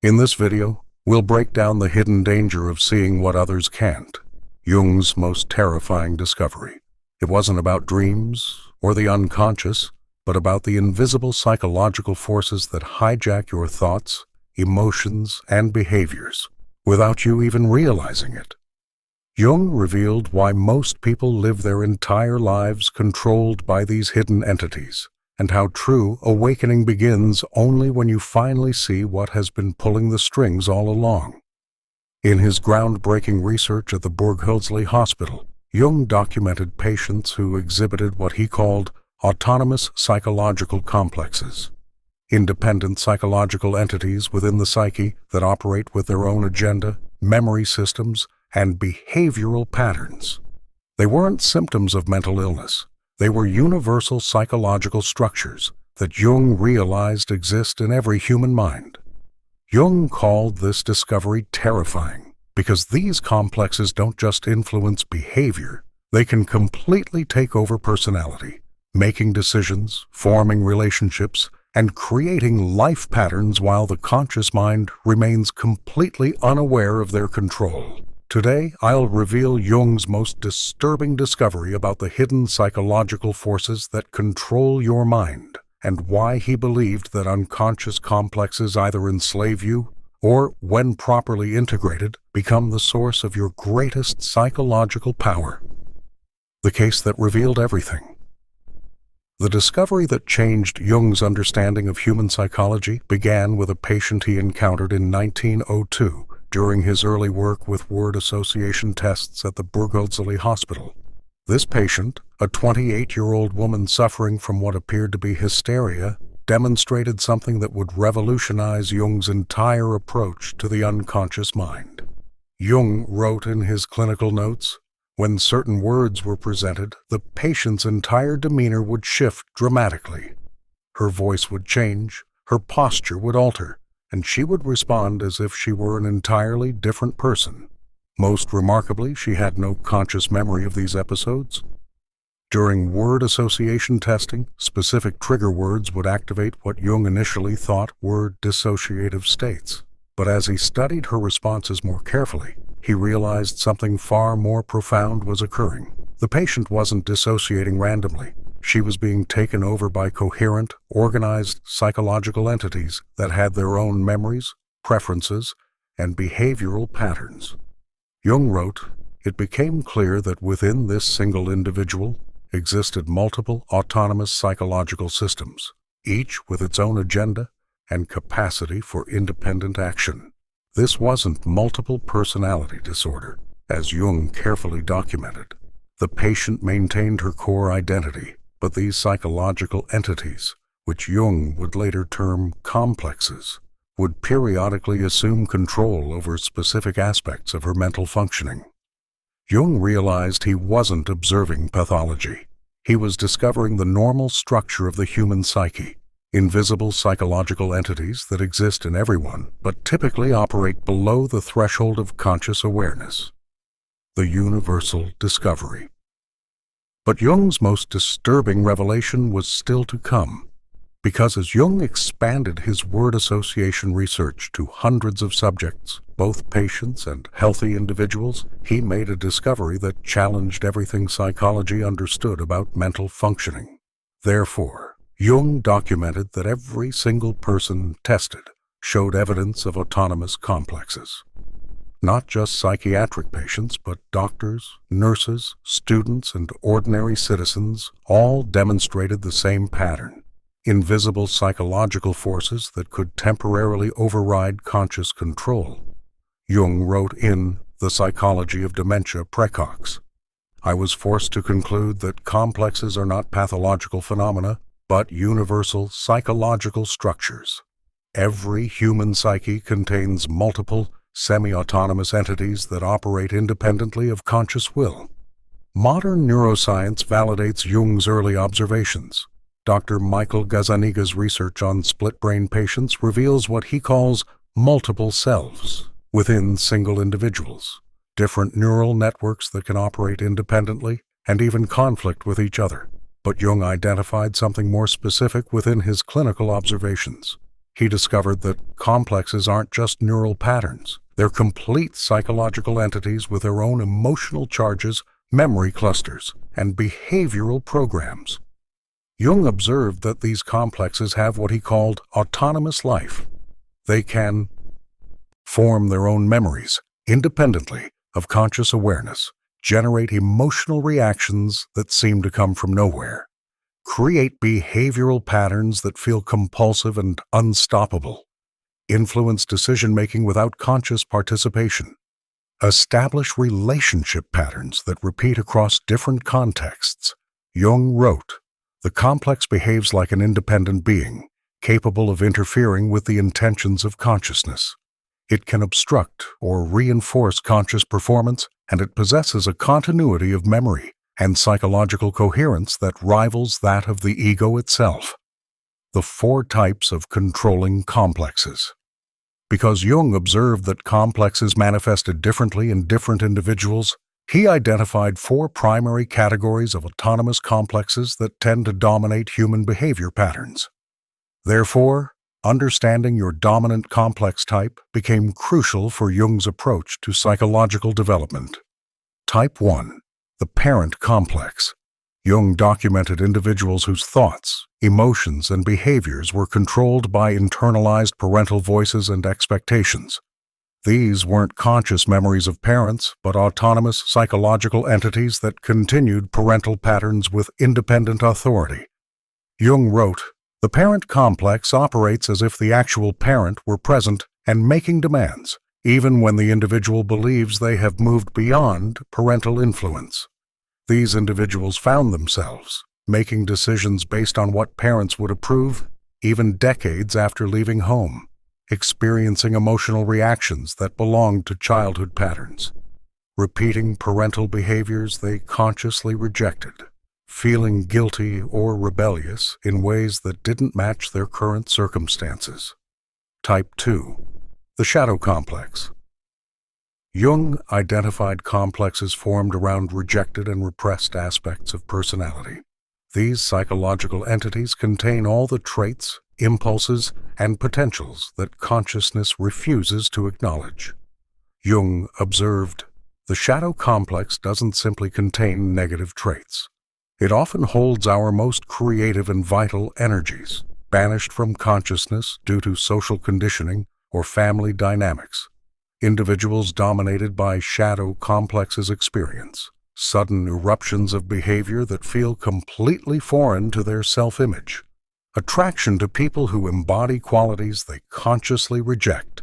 In this video, we'll break down the hidden danger of seeing what others can't, Jung's most terrifying discovery. It wasn't about dreams or the unconscious, but about the invisible psychological forces that hijack your thoughts, emotions, and behaviors without you even realizing it. Jung revealed why most people live their entire lives controlled by these hidden entities, and how true awakening begins only when you finally see what has been pulling the strings all along. In his groundbreaking research at the Burghölzli Hospital, Jung documented patients who exhibited what he called autonomous psychological complexes, independent psychological entities within the psyche that operate with their own agenda, memory systems, and behavioral patterns. They weren't symptoms of mental illness. They were universal psychological structures that Jung realized exist in every human mind. Jung called this discovery terrifying because these complexes don't just influence behavior, they can completely take over personality, making decisions, forming relationships, and creating life patterns while the conscious mind remains completely unaware of their control. Today, I'll reveal Jung's most disturbing discovery about the hidden psychological forces that control your mind, and why he believed that unconscious complexes either enslave you or, when properly integrated, become the source of your greatest psychological power. The case that revealed everything. The discovery that changed Jung's understanding of human psychology began with a patient he encountered in 1902 during his early work with word association tests at the Burghölzli Hospital. This patient, a 28-year-old woman suffering from what appeared to be hysteria, demonstrated something that would revolutionize Jung's entire approach to the unconscious mind. Jung wrote in his clinical notes, when certain words were presented, the patient's entire demeanor would shift dramatically. Her voice would change, her posture would alter, and she would respond as if she were an entirely different person. Most remarkably, she had no conscious memory of these episodes. During word association testing, specific trigger words would activate what Jung initially thought were dissociative states. But as he studied her responses more carefully, he realized something far more profound was occurring. The patient wasn't dissociating randomly. She was being taken over by coherent, organized psychological entities that had their own memories, preferences, and behavioral patterns. Jung wrote, it became clear that within this single individual existed multiple autonomous psychological systems, each with its own agenda and capacity for independent action. This wasn't multiple personality disorder, as Jung carefully documented. The patient maintained her core identity, but these psychological entities, which Jung would later term complexes, would periodically assume control over specific aspects of her mental functioning. Jung realized he wasn't observing pathology. He was discovering the normal structure of the human psyche, invisible psychological entities that exist in everyone, but typically operate below the threshold of conscious awareness. The universal discovery. But Jung's most disturbing revelation was still to come, because as Jung expanded his word association research to hundreds of subjects, both patients and healthy individuals, he made a discovery that challenged everything psychology understood about mental functioning. Therefore, Jung documented that every single person tested showed evidence of autonomous complexes. Not just psychiatric patients, but doctors, nurses, students, and ordinary citizens all demonstrated the same pattern. Invisible psychological forces that could temporarily override conscious control. Jung wrote in The Psychology of Dementia Praecox, I was forced to conclude that complexes are not pathological phenomena, but universal psychological structures. Every human psyche contains multiple semi-autonomous entities that operate independently of conscious will. Modern neuroscience validates Jung's early observations. Dr. Michael Gazzaniga's research on split-brain patients reveals what he calls multiple selves within single individuals, different neural networks that can operate independently and even conflict with each other. But Jung identified something more specific within his clinical observations. he discovered that complexes aren't just neural patterns. They're complete psychological entities with their own emotional charges, memory clusters, and behavioral programs. Jung observed that these complexes have what he called autonomous life. They can form their own memories independently of conscious awareness, generate emotional reactions that seem to come from nowhere, create behavioral patterns that feel compulsive and unstoppable, influence decision-making without conscious participation, establish relationship patterns that repeat across different contexts. Jung wrote, "The complex behaves like an independent being, capable of interfering with the intentions of consciousness. It can obstruct or reinforce conscious performance, and it possesses a continuity of memory and psychological coherence that rivals that of the ego itself." The 4 types of controlling complexes. Because Jung observed that complexes manifested differently in different individuals, he identified 4 primary categories of autonomous complexes that tend to dominate human behavior patterns. Therefore, understanding your dominant complex type became crucial for Jung's approach to psychological development. Type 1. The parent complex. Jung documented individuals whose thoughts, emotions, and behaviors were controlled by internalized parental voices and expectations. These weren't conscious memories of parents, but autonomous psychological entities that continued parental patterns with independent authority. Jung wrote, "The parent complex operates as if the actual parent were present and making demands, even when the individual believes they have moved beyond parental influence. These individuals found themselves making decisions based on what parents would approve, even decades after leaving home, experiencing emotional reactions that belonged to childhood patterns, repeating parental behaviors they consciously rejected, feeling guilty or rebellious in ways that didn't match their current circumstances." Type 2. The shadow complex. Jung identified complexes formed around rejected and repressed aspects of personality. These psychological entities contain all the traits, impulses, and potentials that consciousness refuses to acknowledge. Jung observed, "The shadow complex doesn't simply contain negative traits. It often holds our most creative and vital energies, banished from consciousness due to social conditioning or family dynamics. Individuals dominated by shadow complexes experience sudden eruptions of behavior that feel completely foreign to their self-image, attraction to people who embody qualities they consciously reject,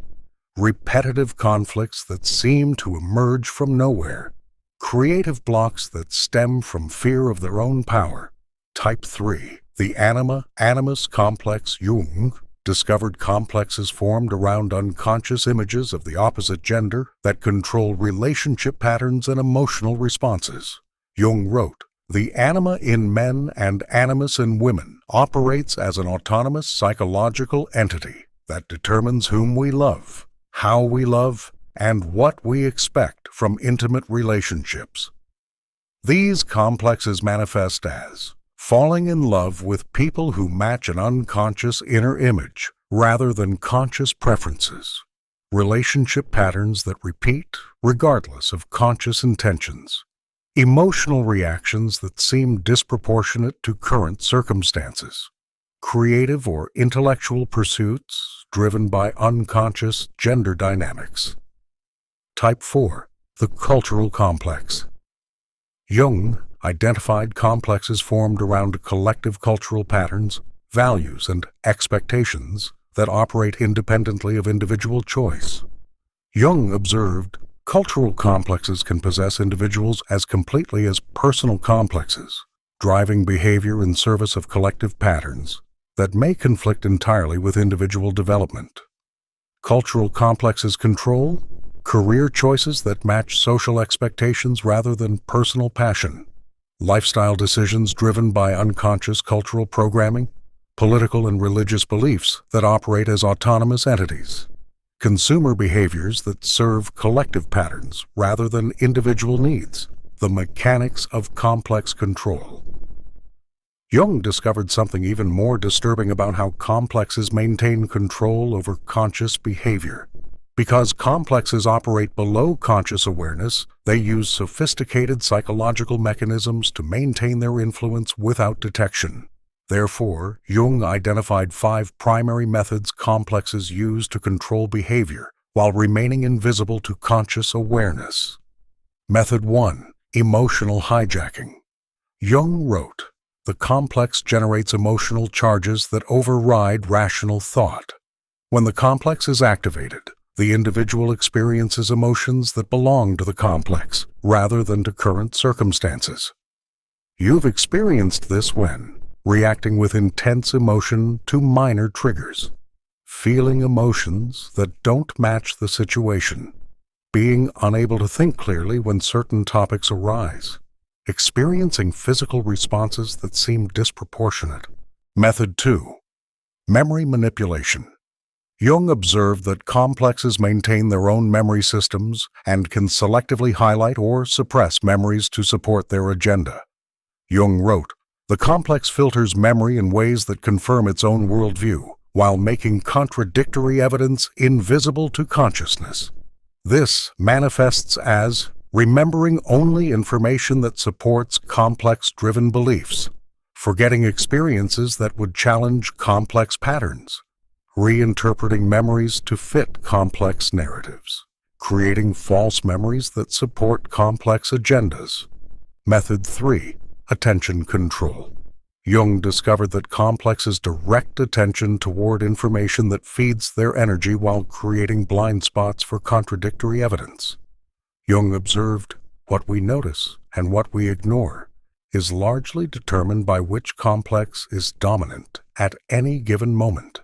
repetitive conflicts that seem to emerge from nowhere, creative blocks that stem from fear of their own power." Type 3. The animus complex. Jung discovered complexes formed around unconscious images of the opposite gender that control relationship patterns and emotional responses. Jung wrote, "The anima in men and animus in women operates as an autonomous psychological entity that determines whom we love, how we love, and what we expect from intimate relationships." These complexes manifest as falling in love with people who match an unconscious inner image rather than conscious preferences, relationship patterns that repeat regardless of conscious intentions, emotional reactions that seem disproportionate to current circumstances, creative or intellectual pursuits driven by unconscious gender dynamics. Type 4. The cultural complex. Jung identified complexes formed around collective cultural patterns, values, and expectations that operate independently of individual choice. Jung observed, cultural complexes can possess individuals as completely as personal complexes, driving behavior in service of collective patterns that may conflict entirely with individual development. Cultural complexes control career choices that match social expectations rather than personal passion, lifestyle decisions driven by unconscious cultural programming, political and religious beliefs that operate as autonomous entities, consumer behaviors that serve collective patterns rather than individual needs, the mechanics of complex control. Jung discovered something even more disturbing about how complexes maintain control over conscious behavior. Because complexes operate below conscious awareness, they use sophisticated psychological mechanisms to maintain their influence without detection. Therefore, Jung identified 5 primary methods complexes use to control behavior while remaining invisible to conscious awareness. Method 1. Emotional hijacking. Jung wrote, "The complex generates emotional charges that override rational thought. When the complex is activated, the individual experiences emotions that belong to the complex rather than to current circumstances. You've experienced this when reacting with intense emotion to minor triggers, feeling emotions that don't match the situation, being unable to think clearly when certain topics arise, experiencing physical responses that seem disproportionate." Method 2. Memory manipulation. Jung observed that complexes maintain their own memory systems and can selectively highlight or suppress memories to support their agenda. Jung wrote, "The complex filters memory in ways that confirm its own worldview, while making contradictory evidence invisible to consciousness. This manifests as remembering only information that supports complex-driven beliefs, forgetting experiences that would challenge complex patterns, reinterpreting memories to fit complex narratives, creating false memories that support complex agendas." Method 3. Attention control. Jung discovered that complexes direct attention toward information that feeds their energy while creating blind spots for contradictory evidence. Jung observed, "What we notice and what we ignore is largely determined by which complex is dominant at any given moment.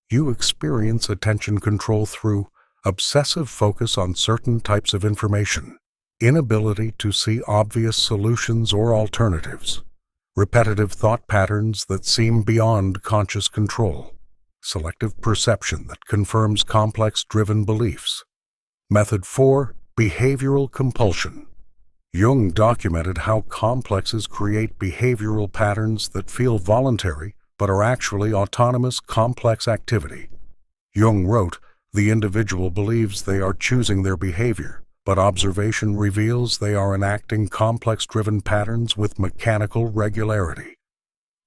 You experience attention control through obsessive focus on certain types of information, inability to see obvious solutions or alternatives, repetitive thought patterns that seem beyond conscious control, selective perception that confirms complex-driven beliefs." Method 4. Behavioral compulsion. Jung documented how complexes create behavioral patterns that feel voluntary but are actually autonomous complex activity. Jung wrote, "The individual believes they are choosing their behavior, but observation reveals they are enacting complex-driven patterns with mechanical regularity."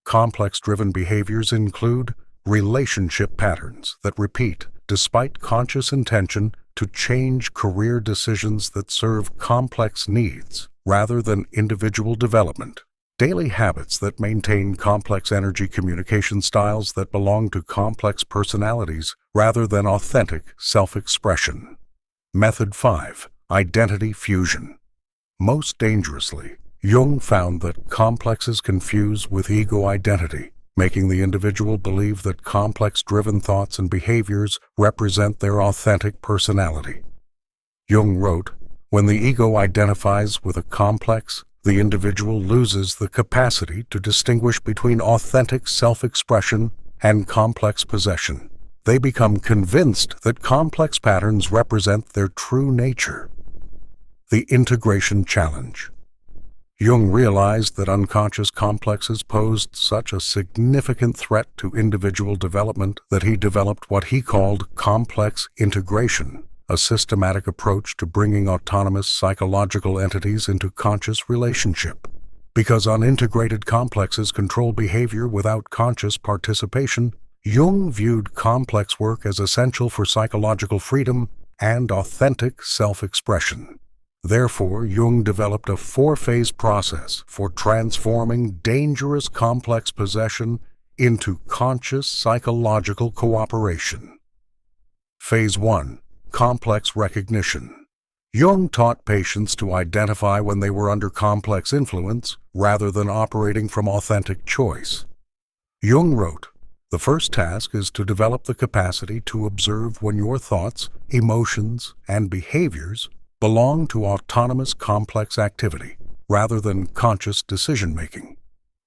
Complex-driven behaviors include relationship patterns that repeat despite conscious intention to change career decisions that serve complex needs rather than individual development, daily habits that maintain complex energy communication styles that belong to complex personalities rather than authentic self-expression. Method 5. Identity fusion. Most dangerously, Jung found that complexes confuse with ego identity, making the individual believe that complex-driven thoughts and behaviors represent their authentic personality. Jung wrote, "When the ego identifies with a complex, the individual loses the capacity to distinguish between authentic self-expression and complex possession. They become convinced that complex patterns represent their true nature." The integration challenge. Jung realized that unconscious complexes posed such a significant threat to individual development that he developed what he called complex integration, a systematic approach to bringing autonomous psychological entities into conscious relationship. Because unintegrated complexes control behavior without conscious participation, Jung viewed complex work as essential for psychological freedom and authentic self-expression. Therefore, Jung developed a 4-phase process for transforming dangerous complex possession into conscious psychological cooperation. Phase 1. Complex recognition. Jung taught patients to identify when they were under complex influence rather than operating from authentic choice. Jung wrote, "The first task is to develop the capacity to observe when your thoughts, emotions, and behaviors belong to autonomous complex activity rather than conscious decision-making."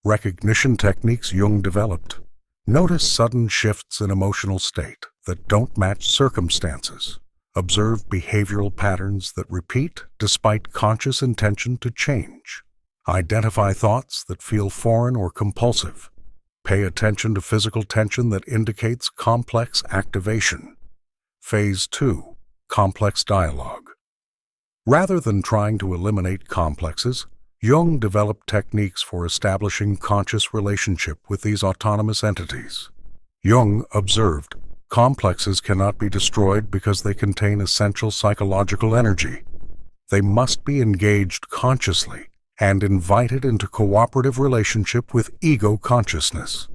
Recognition techniques Jung developed. Notice sudden shifts in emotional state that don't match circumstances. Observe behavioral patterns that repeat despite conscious intention to change. Identify thoughts that feel foreign or compulsive. Pay attention to physical tension that indicates complex activation. Phase 2. Complex dialogue. Rather than trying to eliminate complexes, Jung developed techniques for establishing conscious relationship with these autonomous entities. Jung observed, complexes cannot be destroyed because they contain essential psychological energy. They must be engaged consciously and invited into cooperative relationship with ego consciousness.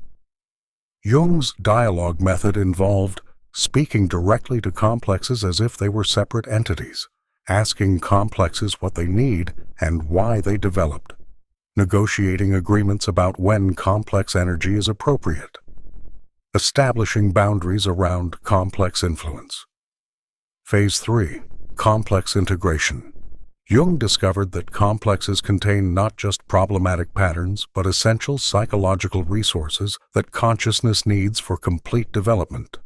Jung's dialogue method involved speaking directly to complexes as if they were separate entities, asking complexes what they need and why they developed, negotiating agreements about when complex energy is appropriate, establishing boundaries around complex influence. Phase 3. Complex integration. Jung discovered that complexes contain not just problematic patterns, but essential psychological resources that consciousness needs for complete development.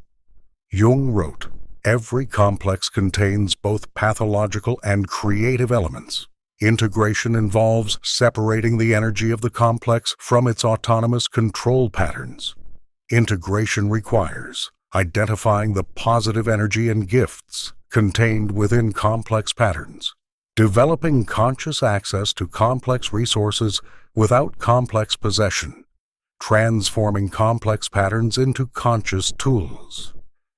Jung wrote, "Every complex contains both pathological and creative elements. Integration involves separating the energy of the complex from its autonomous control patterns. Integration requires identifying the positive energy and gifts contained within complex patterns, developing conscious access to complex resources without complex possession, transforming complex patterns into conscious tools,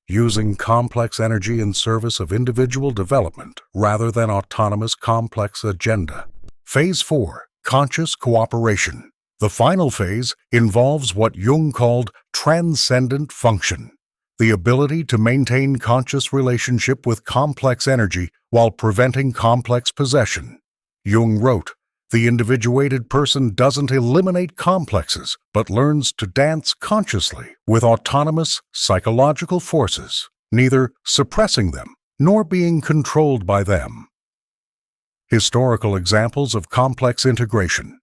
using complex energy in service of individual development rather than autonomous complex agenda." Phase 4. Conscious cooperation. The final phase involves what Jung called transcendent function, the ability to maintain conscious relationship with complex energy while preventing complex possession. Jung wrote, "The individuated person doesn't eliminate complexes, but learns to dance consciously with autonomous psychological forces, neither suppressing them nor being controlled by them." Historical examples of complex integration.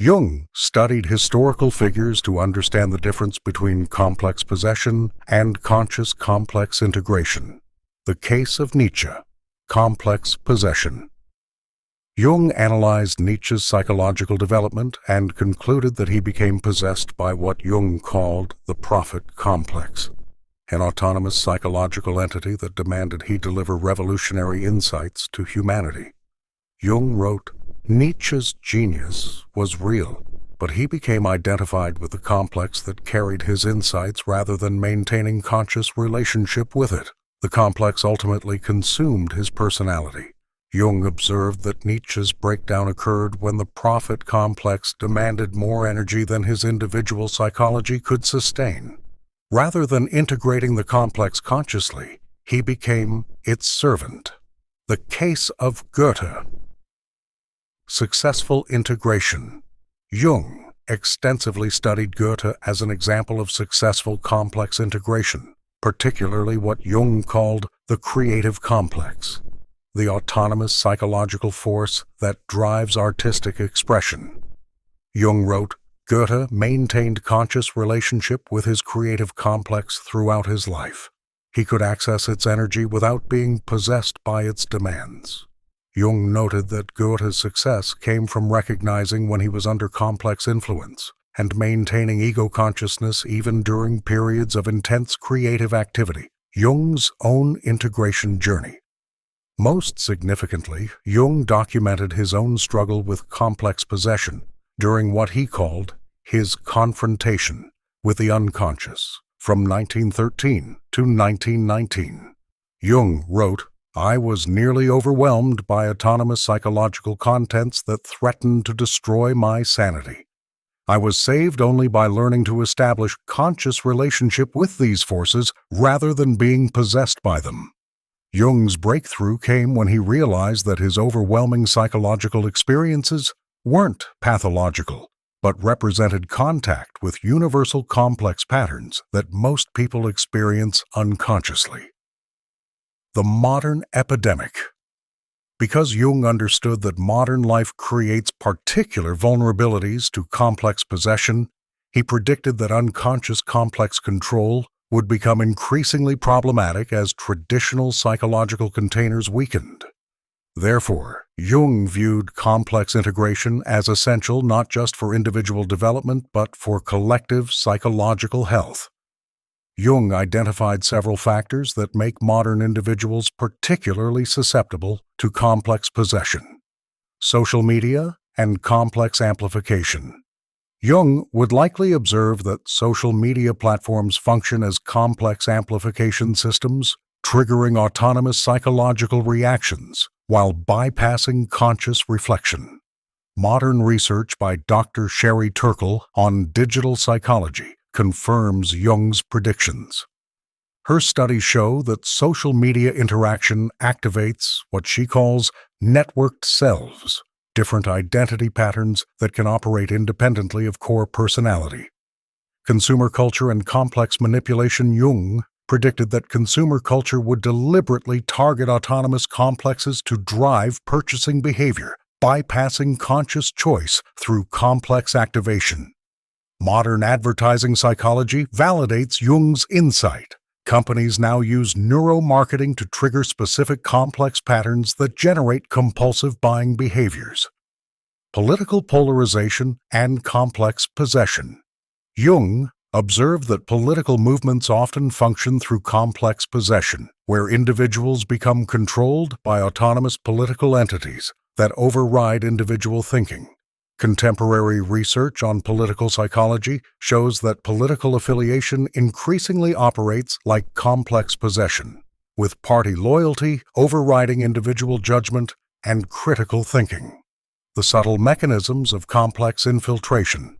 Jung studied historical figures to understand the difference between complex possession and conscious complex integration. The case of Nietzsche, complex possession. Jung analyzed Nietzsche's psychological development and concluded that he became possessed by what Jung called the prophet complex, an autonomous psychological entity that demanded he deliver revolutionary insights to humanity. Jung wrote, "Nietzsche's genius was real, but he became identified with the complex that carried his insights rather than maintaining conscious relationship with it. The complex ultimately consumed his personality." Jung observed that Nietzsche's breakdown occurred when the prophet complex demanded more energy than his individual psychology could sustain. Rather than integrating the complex consciously, he became its servant. The case of Goethe. Successful integration. Jung extensively studied Goethe as an example of successful complex integration, particularly what Jung called the creative complex, the autonomous psychological force that drives artistic expression. Jung wrote, "Goethe maintained conscious relationship with his creative complex throughout his life. He could access its energy without being possessed by its demands." Jung noted that Goethe's success came from recognizing when he was under complex influence and maintaining ego consciousness even during periods of intense creative activity. Jung's own integration journey. Most significantly, Jung documented his own struggle with complex possession during what he called his confrontation with the unconscious from 1913 to 1919. Jung wrote, "I was nearly overwhelmed by autonomous psychological contents that threatened to destroy my sanity. I was saved only by learning to establish conscious relationship with these forces rather than being possessed by them." Jung's breakthrough came when he realized that his overwhelming psychological experiences weren't pathological, but represented contact with universal complex patterns that most people experience unconsciously. The modern epidemic. Because Jung understood that modern life creates particular vulnerabilities to complex possession, he predicted that unconscious complex control would become increasingly problematic as traditional psychological containers weakened. Therefore, Jung viewed complex integration as essential not just for individual development but for collective psychological health. Jung identified several factors that make modern individuals particularly susceptible to complex possession: social media and complex amplification. Jung would likely observe that social media platforms function as complex amplification systems, triggering autonomous psychological reactions while bypassing conscious reflection. Modern research by Dr. Sherry Turkle on digital psychology confirms Jung's predictions. Her studies show that social media interaction activates what she calls networked selves, different identity patterns that can operate independently of core personality. Consumer culture and complex manipulation. Jung predicted that consumer culture would deliberately target autonomous complexes to drive purchasing behavior, bypassing conscious choice through complex activation. Modern advertising psychology validates Jung's insight. Companies now use neuromarketing to trigger specific complex patterns that generate compulsive buying behaviors. Political polarization and complex possession. Jung observed that political movements often function through complex possession, where individuals become controlled by autonomous political entities that override individual thinking. Contemporary research on political psychology shows that political affiliation increasingly operates like complex possession, with party loyalty overriding individual judgment and critical thinking. The subtle mechanisms of complex infiltration.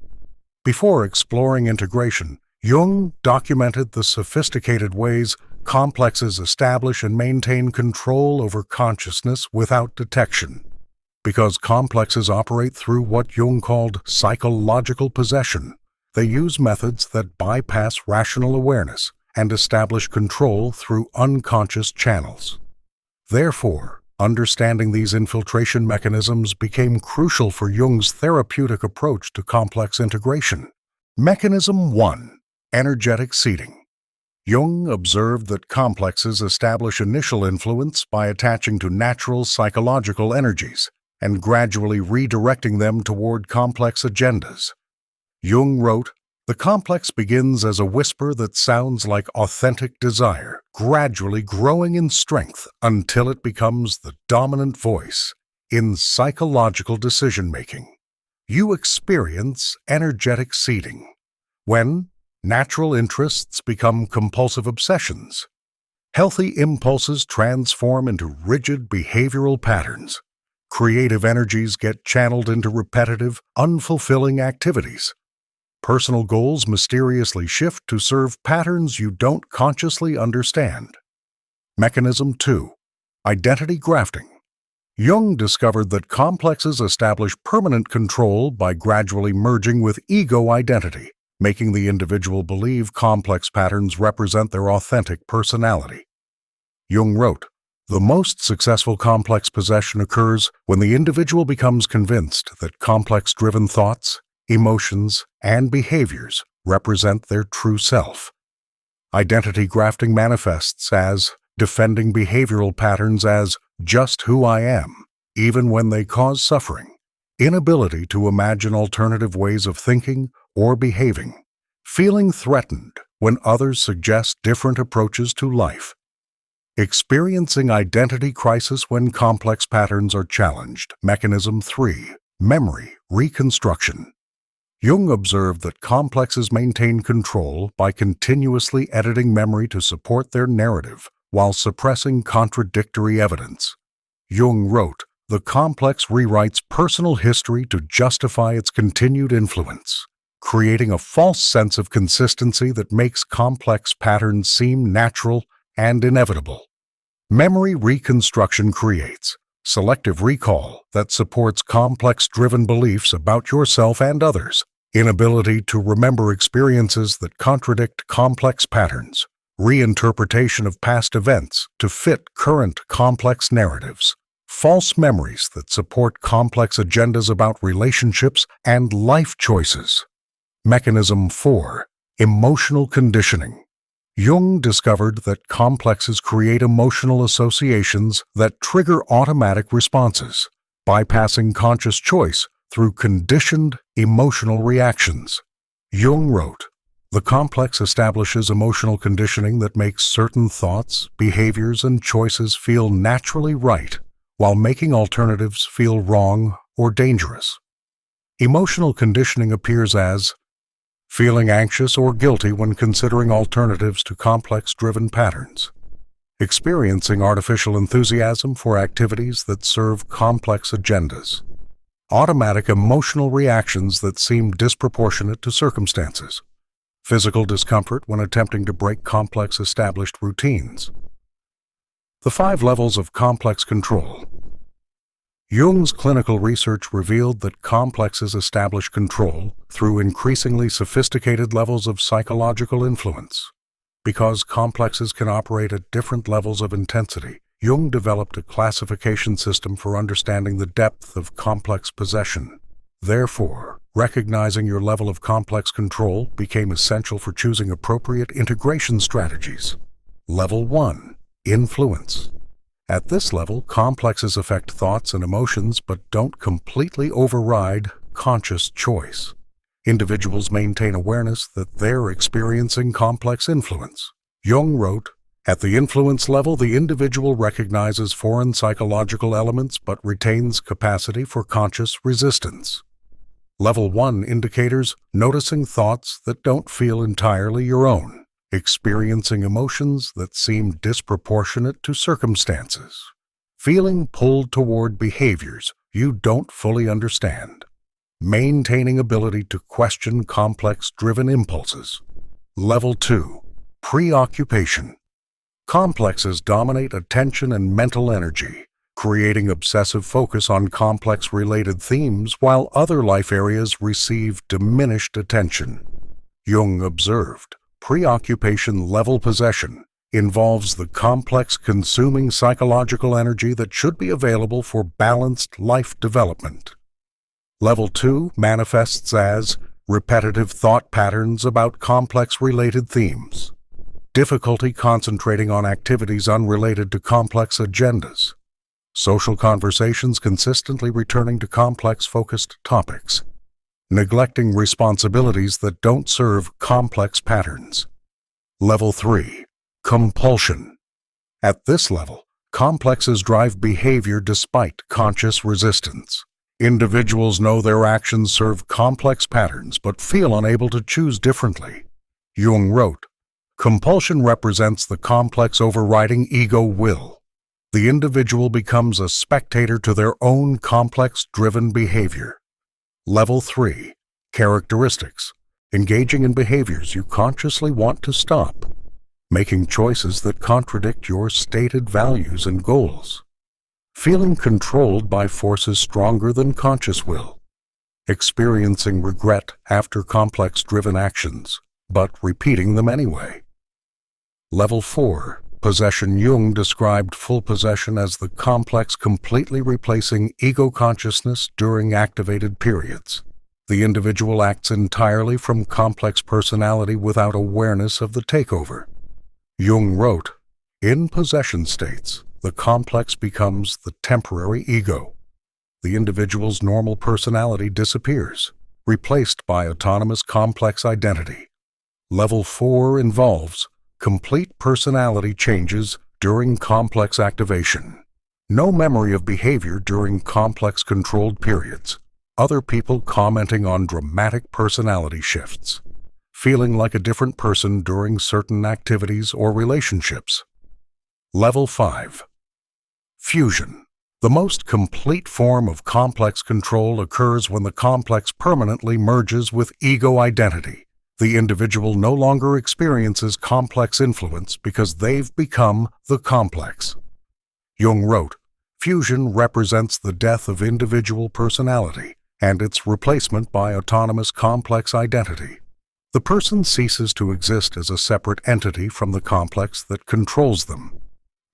Before exploring integration, Jung documented the sophisticated ways complexes establish and maintain control over consciousness without detection. Because complexes operate through what Jung called psychological possession, they use methods that bypass rational awareness and establish control through unconscious channels. Therefore, understanding these infiltration mechanisms became crucial for Jung's therapeutic approach to complex integration. Mechanism 1. Energetic seeding. Jung observed that complexes establish initial influence by attaching to natural psychological energies and gradually redirecting them toward complex agendas. Jung wrote, "The complex begins as a whisper that sounds like authentic desire, gradually growing in strength until it becomes the dominant voice in psychological decision-making. You experience energetic seeding when natural interests become compulsive obsessions. Healthy impulses transform into rigid behavioral patterns. Creative energies get channeled into repetitive, unfulfilling activities. Personal goals mysteriously shift to serve patterns you don't consciously understand." Mechanism 2. Identity grafting. Jung discovered that complexes establish permanent control by gradually merging with ego identity, making the individual believe complex patterns represent their authentic personality. Jung wrote, "The most successful complex possession occurs when the individual becomes convinced that complex-driven thoughts, emotions, and behaviors represent their true self." Identity grafting manifests as defending behavioral patterns as just who I am, even when they cause suffering, inability to imagine alternative ways of thinking or behaving, feeling threatened when others suggest different approaches to life, experiencing identity crisis when complex patterns are challenged. Mechanism 3. Memory reconstruction. Jung observed that complexes maintain control by continuously editing memory to support their narrative while suppressing contradictory evidence. Jung wrote, "The complex rewrites personal history to justify its continued influence, creating a false sense of consistency that makes complex patterns seem natural and inevitable." Memory reconstruction creates selective recall that supports complex-driven beliefs about yourself and others, inability to remember experiences that contradict complex patterns, reinterpretation of past events to fit current complex narratives, false memories that support complex agendas about relationships and life choices. Mechanism 4. Emotional conditioning. Jung discovered that complexes create emotional associations that trigger automatic responses, bypassing conscious choice through conditioned emotional reactions. Jung wrote, "The complex establishes emotional conditioning that makes certain thoughts, behaviors, and choices feel naturally right, while making alternatives feel wrong or dangerous." Emotional conditioning appears as feeling anxious or guilty when considering alternatives to complex-driven patterns, experiencing artificial enthusiasm for activities that serve complex agendas, automatic emotional reactions that seem disproportionate to circumstances, physical discomfort when attempting to break complex established routines. The 5 levels of complex control. Jung's clinical research revealed that complexes establish control through increasingly sophisticated levels of psychological influence. Because complexes can operate at different levels of intensity, Jung developed a classification system for understanding the depth of complex possession. Therefore, recognizing your level of complex control became essential for choosing appropriate integration strategies. Level 1. Influence. At this level, complexes affect thoughts and emotions but don't completely override conscious choice. Individuals maintain awareness that they're experiencing complex influence. Jung wrote, "At the influence level, the individual recognizes foreign psychological elements but retains capacity for conscious resistance." Level 1 indicators noticing thoughts that don't feel entirely your own, experiencing emotions that seem disproportionate to circumstances, feeling pulled toward behaviors you don't fully understand, maintaining ability to question complex-driven impulses. Level 2. Preoccupation. Complexes dominate attention and mental energy, creating obsessive focus on complex-related themes while other life areas receive diminished attention. Jung observed, preoccupation-level possession involves the complex consuming psychological energy that should be available for balanced life development. Level 2 manifests as repetitive thought patterns about complex-related themes, difficulty concentrating on activities unrelated to complex agendas, social conversations consistently returning to complex-focused topics, neglecting responsibilities that don't serve complex patterns. Level 3. Compulsion. At this level, complexes drive behavior despite conscious resistance. Individuals know their actions serve complex patterns but feel unable to choose differently. Jung wrote, "Compulsion represents the complex overriding ego will. The individual becomes a spectator to their own complex-driven behavior." Level 3. Characteristics. Engaging in behaviors you consciously want to stop. Making choices that contradict your stated values and goals. Feeling controlled by forces stronger than conscious will. Experiencing regret after complex-driven actions, but repeating them anyway. Level 4. Possession. Jung described full possession as the complex completely replacing ego consciousness during activated periods. The individual acts entirely from complex personality without awareness of the takeover. Jung wrote, "In possession states, the complex becomes the temporary ego. The individual's normal personality disappears, replaced by autonomous complex identity." Level 4 involves complete personality changes during complex activation. No memory of behavior during complex controlled periods. Other people commenting on dramatic personality shifts. Feeling like a different person during certain activities or relationships. Level 5. Fusion. The most complete form of complex control occurs when the complex permanently merges with ego identity. The individual no longer experiences complex influence because they've become the complex. Jung wrote, "Fusion represents the death of individual personality and its replacement by autonomous complex identity. The person ceases to exist as a separate entity from the complex that controls them."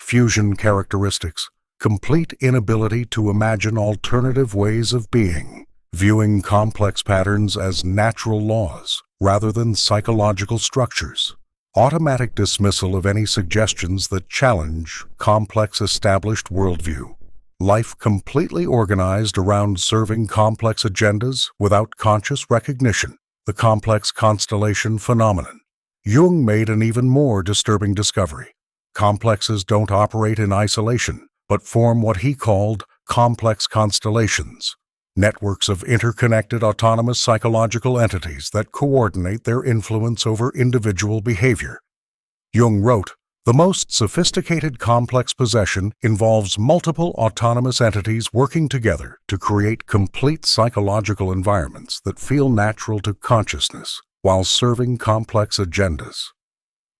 Fusion characteristics: complete inability to imagine alternative ways of being, viewing complex patterns as natural laws rather than psychological structures, automatic dismissal of any suggestions that challenge complex established worldview. Life completely organized around serving complex agendas without conscious recognition, the complex constellation phenomenon. Jung made an even more disturbing discovery. Complexes don't operate in isolation, but form what he called complex constellations, networks of interconnected autonomous psychological entities that coordinate their influence over individual behavior. Jung wrote, "The most sophisticated complex possession involves multiple autonomous entities working together to create complete psychological environments that feel natural to consciousness while serving complex agendas."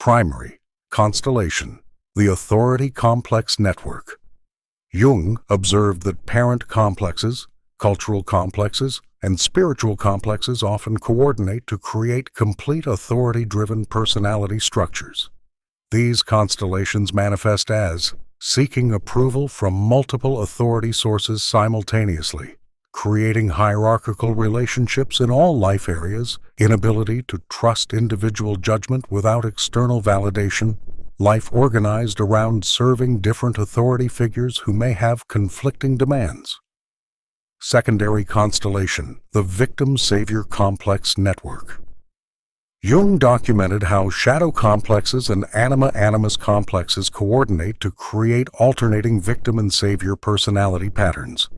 Primary, constellation, the authority complex network. Jung observed that parent complexes, cultural complexes, and spiritual complexes often coordinate to create complete authority-driven personality structures. These constellations manifest as seeking approval from multiple authority sources simultaneously, creating hierarchical relationships in all life areas, inability to trust individual judgment without external validation, life organized around serving different authority figures who may have conflicting demands. Secondary constellation, the victim-savior complex network. Jung documented how shadow complexes and anima-animus complexes coordinate to create alternating victim and savior personality patterns.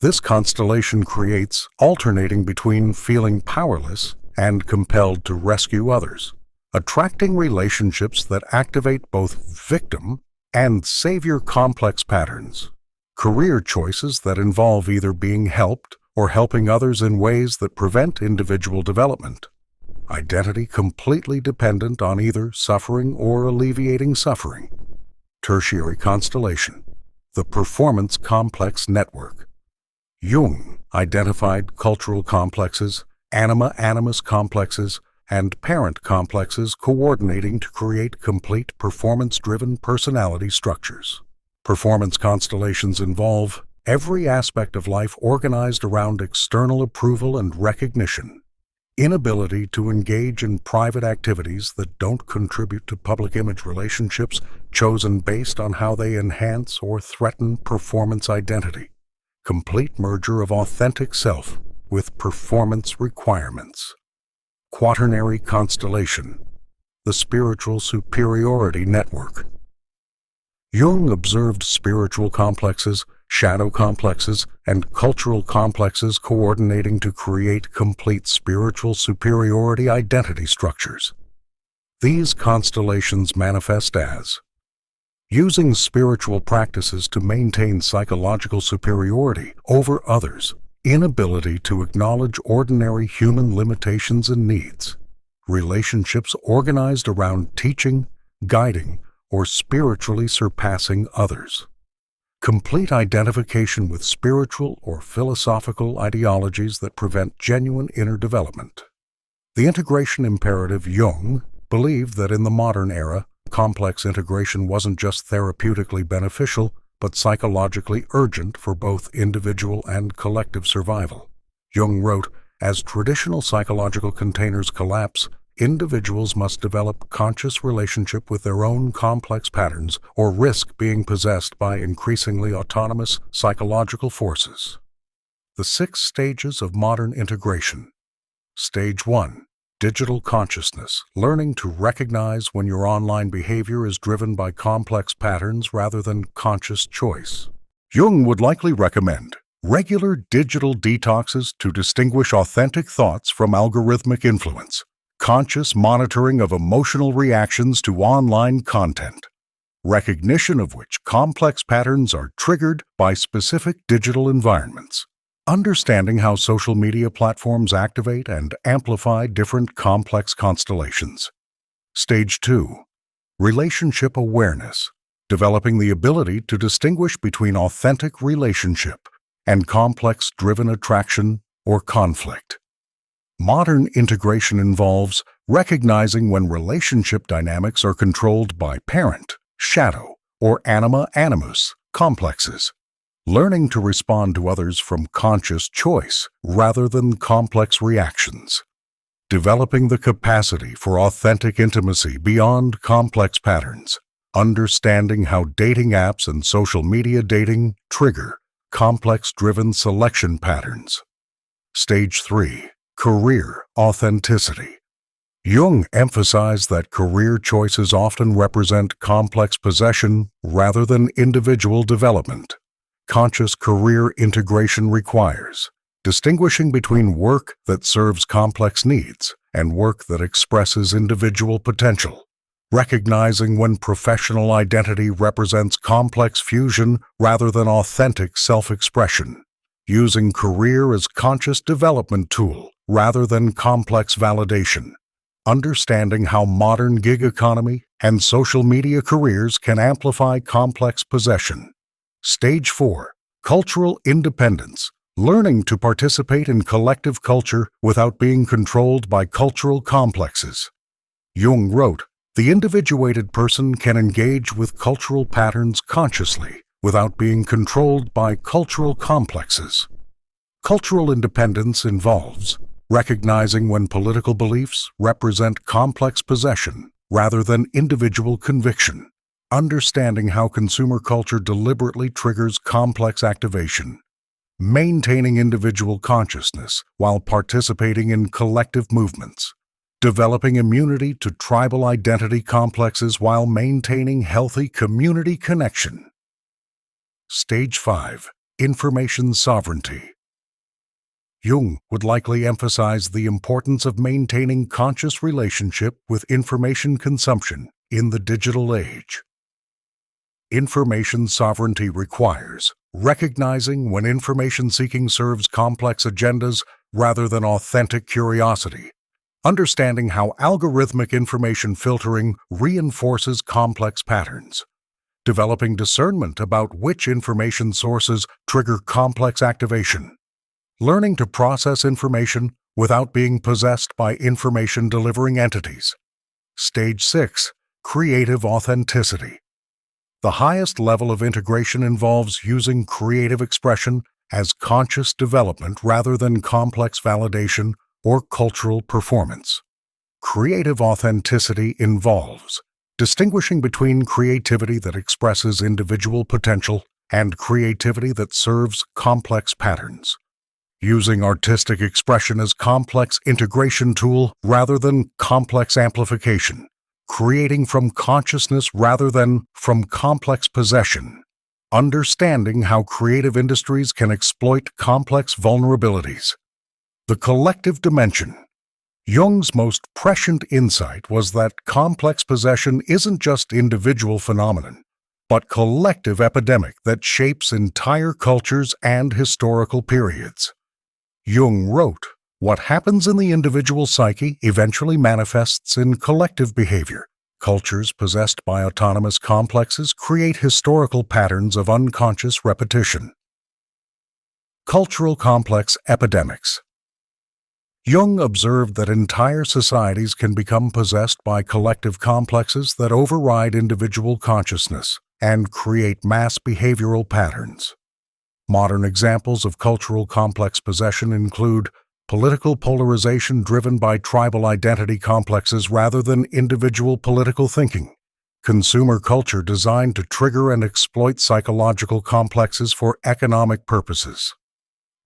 This constellation creates alternating between feeling powerless and compelled to rescue others, attracting relationships that activate both victim and savior complex patterns. Career choices that involve either being helped or helping others in ways that prevent individual development. Identity completely dependent on either suffering or alleviating suffering. Tertiary constellation, the performance complex network. Jung identified cultural complexes, anima-animus complexes, and parent complexes coordinating to create complete performance-driven personality structures. Performance constellations involve every aspect of life organized around external approval and recognition. Inability to engage in private activities that don't contribute to public image relationships chosen based on how they enhance or threaten performance identity. Complete merger of authentic self with performance requirements. Quaternary constellation, the spiritual superiority network. Jung observed spiritual complexes, shadow complexes, and cultural complexes coordinating to create complete spiritual superiority identity structures. These constellations manifest as using spiritual practices to maintain psychological superiority over others, inability to acknowledge ordinary human limitations and needs, relationships organized around teaching, guiding, or spiritually surpassing others. Complete identification with spiritual or philosophical ideologies that prevent genuine inner development. The integration imperative. Jung believed that in the modern era, complex integration wasn't just therapeutically beneficial, but psychologically urgent for both individual and collective survival. Jung wrote, "As traditional psychological containers collapse, individuals must develop conscious relationship with their own complex patterns or risk being possessed by increasingly autonomous psychological forces." The 6 stages of modern integration. Stage 1. Digital consciousness, learning to recognize when your online behavior is driven by complex patterns rather than conscious choice. Jung would likely recommend regular digital detoxes to distinguish authentic thoughts from algorithmic influence, conscious monitoring of emotional reactions to online content, recognition of which complex patterns are triggered by specific digital environments, understanding how social media platforms activate and amplify different complex constellations. Stage 2. Relationship awareness, developing the ability to distinguish between authentic relationship and complex-driven attraction or conflict. Modern integration involves recognizing when relationship dynamics are controlled by parent, shadow, or anima-animus complexes, learning to respond to others from conscious choice rather than complex reactions. developing the capacity for authentic intimacy beyond complex patterns, understanding how dating apps and social media dating trigger complex-driven selection patterns. Stage 3. Career authenticity. Jung emphasized that career choices often represent complex possession rather than individual development. Conscious career integration requires distinguishing between work that serves complex needs and work that expresses individual potential, recognizing when professional identity represents complex fusion rather than authentic self-expression, using career as conscious development tool rather than complex validation, understanding how modern gig economy and social media careers can amplify complex possession. Stage 4. Cultural independence. Learning to participate in collective culture without being controlled by cultural complexes. Jung wrote, "The individuated person can engage with cultural patterns consciously without being controlled by cultural complexes." Cultural independence involves recognizing when political beliefs represent complex possession rather than individual conviction, understanding how consumer culture deliberately triggers complex activation, maintaining individual consciousness while participating in collective movements, developing immunity to tribal identity complexes while maintaining healthy community connection. Stage 5. Information sovereignty. Jung would likely emphasize the importance of maintaining conscious relationship with information consumption in the digital age. Information sovereignty requires recognizing when information seeking serves complex agendas rather than authentic curiosity, understanding how algorithmic information filtering reinforces complex patterns, developing discernment about which information sources trigger complex activation, learning to process information without being possessed by information-delivering entities. Stage 6. Creative authenticity. The highest level of integration involves using creative expression as conscious development rather than complex validation or cultural performance. Creative authenticity involves distinguishing between creativity that expresses individual potential and creativity that serves complex patterns, using artistic expression as complex integration tool rather than complex amplification, creating from consciousness rather than from complex possession, understanding how creative industries can exploit complex vulnerabilities. The collective dimension. Jung's most prescient insight was that complex possession isn't just individual phenomenon, but collective epidemic that shapes entire cultures and historical periods. Jung wrote, "What happens in the individual psyche eventually manifests in collective behavior. Cultures possessed by autonomous complexes create historical patterns of unconscious repetition." Cultural complex epidemics. Jung observed that entire societies can become possessed by collective complexes that override individual consciousness and create mass behavioral patterns. Modern examples of cultural complex possession include political polarization driven by tribal identity complexes rather than individual political thinking, consumer culture designed to trigger and exploit psychological complexes for economic purposes,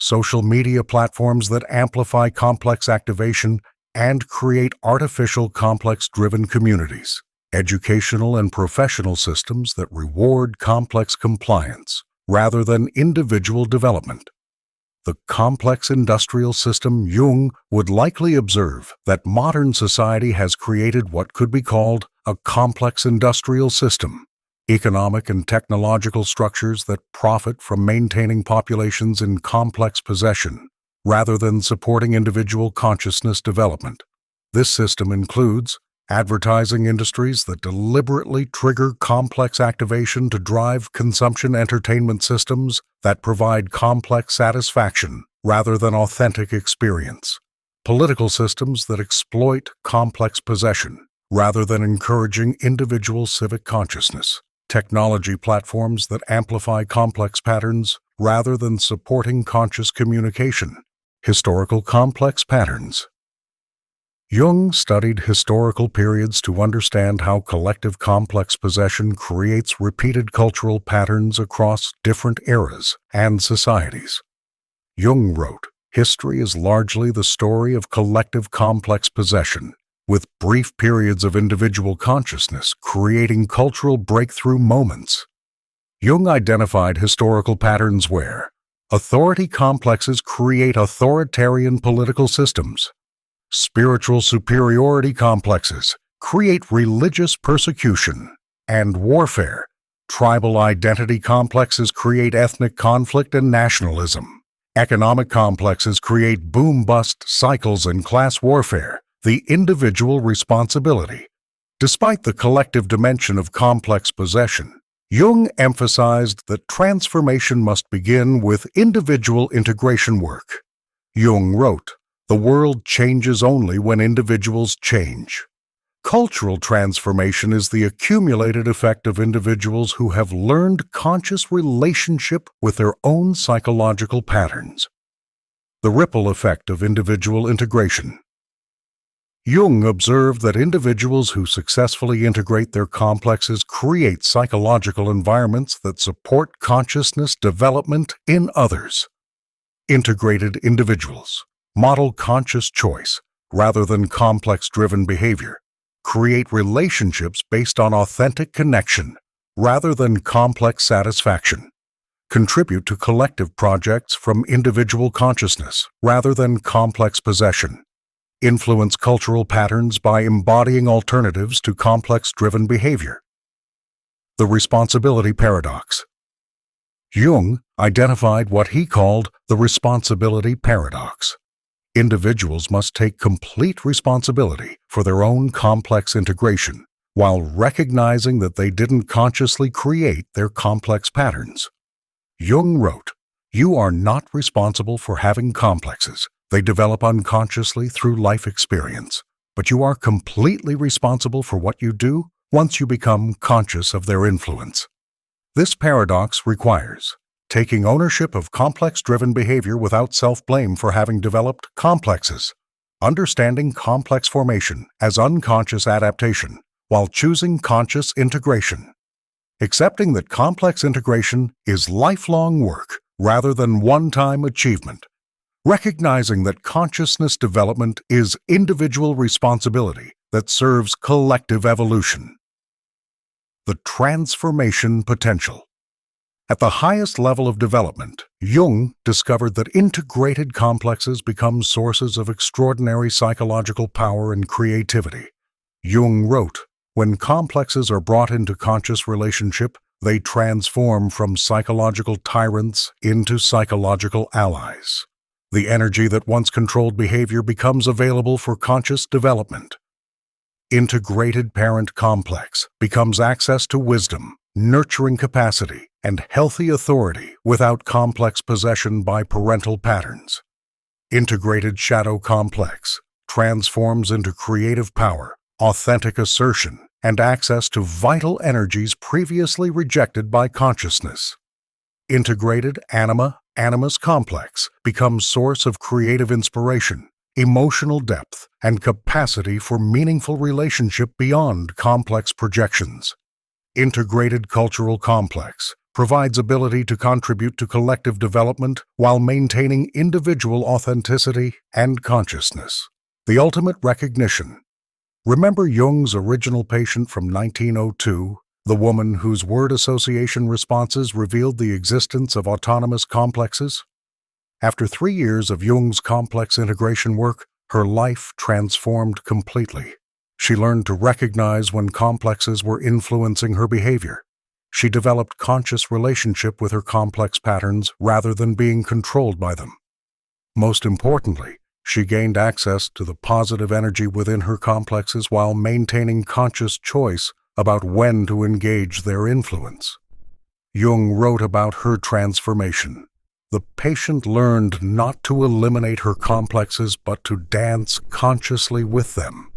social media platforms that amplify complex activation and create artificial complex-driven communities, educational and professional systems that reward complex compliance rather than individual development. The complex industrial system. Jung would likely observe that modern society has created what could be called a complex industrial system, economic and technological structures that profit from maintaining populations in complex possession rather than supporting individual consciousness development. This system includes advertising industries that deliberately trigger complex activation to drive consumption, entertainment systems that provide complex satisfaction rather than authentic experience, political systems that exploit complex possession rather than encouraging individual civic consciousness, technology platforms that amplify complex patterns rather than supporting conscious communication, historical complex patterns. Jung studied historical periods to understand how collective complex possession creates repeated cultural patterns across different eras and societies. Jung wrote, "History is largely the story of collective complex possession, with brief periods of individual consciousness creating cultural breakthrough moments." Jung identified historical patterns where authority complexes create authoritarian political systems, spiritual superiority complexes create religious persecution and warfare, tribal identity complexes create ethnic conflict and nationalism, economic complexes create boom-bust cycles and class warfare, the individual responsibility. Despite the collective dimension of complex possession, Jung emphasized that transformation must begin with individual integration work. Jung wrote, "The world changes only when individuals change." Cultural transformation is the accumulated effect of individuals who have learned conscious relationship with their own psychological patterns. The ripple effect of individual integration. Jung observed that individuals who successfully integrate their complexes create psychological environments that support consciousness development in others. Integrated individuals model conscious choice rather than complex-driven behavior, create relationships based on authentic connection rather than complex satisfaction, contribute to collective projects from individual consciousness rather than complex possession, influence cultural patterns by embodying alternatives to complex-driven behavior. The responsibility paradox. Jung identified what he called the responsibility paradox. Individuals must take complete responsibility for their own complex integration, while recognizing that they didn't consciously create their complex patterns. Jung wrote, "You are not responsible for having complexes. They develop unconsciously through life experience, but you are completely responsible for what you do once you become conscious of their influence." This paradox requires taking ownership of complex-driven behavior without self-blame for having developed complexes, understanding complex formation as unconscious adaptation while choosing conscious integration, accepting that complex integration is lifelong work rather than one-time achievement, recognizing that consciousness development is individual responsibility that serves collective evolution. The transformation potential. At the highest level of development, Jung discovered that integrated complexes become sources of extraordinary psychological power and creativity. Jung wrote, "When complexes are brought into conscious relationship, they transform from psychological tyrants into psychological allies. The energy that once controlled behavior becomes available for conscious development. Integrated parent complex becomes access to wisdom, nurturing capacity, and healthy authority without complex possession by parental patterns. Integrated shadow complex transforms into creative power, authentic assertion, and access to vital energies previously rejected by consciousness. Integrated animus complex becomes source of creative inspiration, emotional depth, and capacity for meaningful relationship beyond complex projections. Integrated cultural complex provides ability to contribute to collective development while maintaining individual authenticity and consciousness. The ultimate recognition. Remember Jung's original patient from 1902, the woman whose word association responses revealed the existence of autonomous complexes? After 3 years of Jung's complex integration work, her life transformed completely. She learned to recognize when complexes were influencing her behavior. She developed conscious relationship with her complex patterns rather than being controlled by them. Most importantly, she gained access to the positive energy within her complexes while maintaining conscious choice about when to engage their influence. Jung wrote about her transformation. The patient learned not to eliminate her complexes but to dance consciously with them.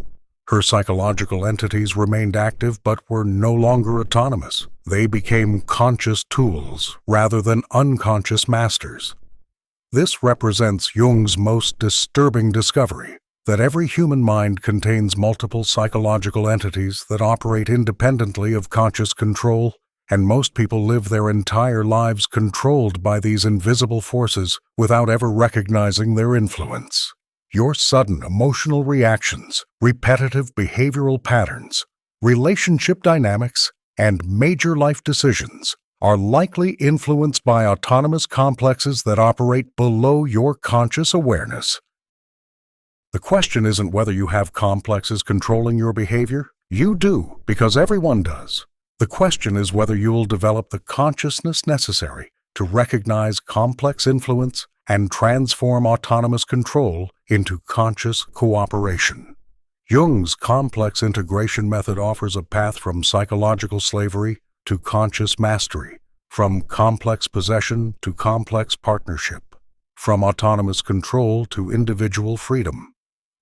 Her psychological entities remained active but were no longer autonomous. They became conscious tools rather than unconscious masters. This represents Jung's most disturbing discovery. that every human mind contains multiple psychological entities that operate independently of conscious control, and most people live their entire lives controlled by these invisible forces without ever recognizing their influence. Your sudden emotional reactions, repetitive behavioral patterns, relationship dynamics, and major life decisions are likely influenced by autonomous complexes that operate below your conscious awareness. The question isn't whether you have complexes controlling your behavior. You do, because everyone does. The question is whether you'll develop the consciousness necessary to recognize complex influence and transform autonomous control into conscious cooperation. Jung's complex integration method offers a path from psychological slavery to conscious mastery, from complex possession to complex partnership, from autonomous control to individual freedom.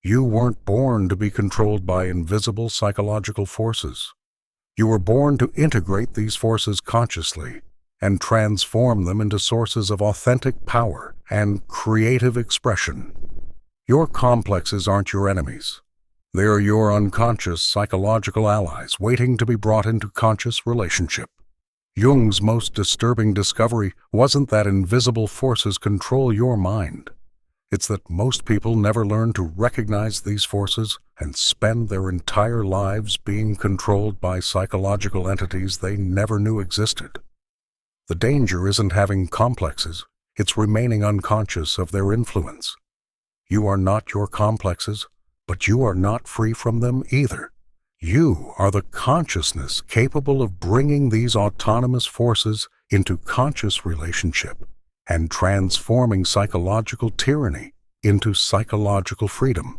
You weren't born to be controlled by invisible psychological forces. You were born to integrate these forces consciously and transform them into sources of authentic power and creative expression. Your complexes aren't your enemies. They are your unconscious psychological allies waiting to be brought into conscious relationship. Jung's most disturbing discovery wasn't that invisible forces control your mind. It's that most people never learn to recognize these forces and spend their entire lives being controlled by psychological entities they never knew existed. The danger isn't having complexes, it's remaining unconscious of their influence. You are not your complexes, but you are not free from them either. You are the consciousness capable of bringing these autonomous forces into conscious relationship and transforming psychological tyranny into psychological freedom.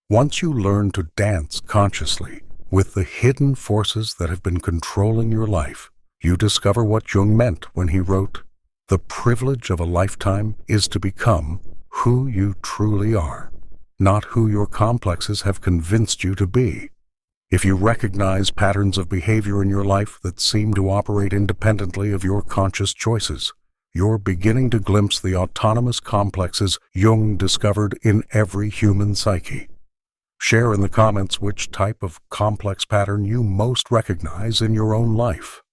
Once you learn to dance consciously with the hidden forces that have been controlling your life, you discover what Jung meant when he wrote, "The privilege of a lifetime is to become who you truly are, not who your complexes have convinced you to be." If you recognize patterns of behavior in your life that seem to operate independently of your conscious choices, you're beginning to glimpse the autonomous complexes Jung discovered in every human psyche. Share in the comments which type of complex pattern you most recognize in your own life.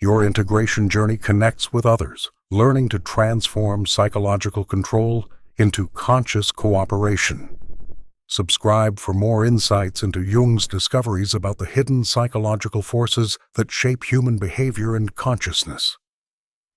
Your integration journey connects with others, learning to transform psychological control into conscious cooperation. Subscribe for more insights into Jung's discoveries about the hidden psychological forces that shape human behavior and consciousness.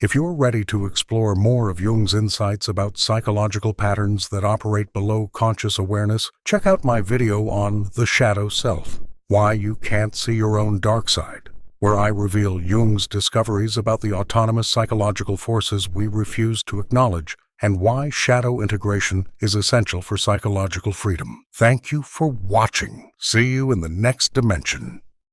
If you're ready to explore more of Jung's insights about psychological patterns that operate below conscious awareness, check out my video on The Shadow Self, Why You Can't See Your Own Dark Side, where I reveal Jung's discoveries about the autonomous psychological forces we refuse to acknowledge and why shadow integration is essential for psychological freedom. Thank you for watching. See you in the next dimension.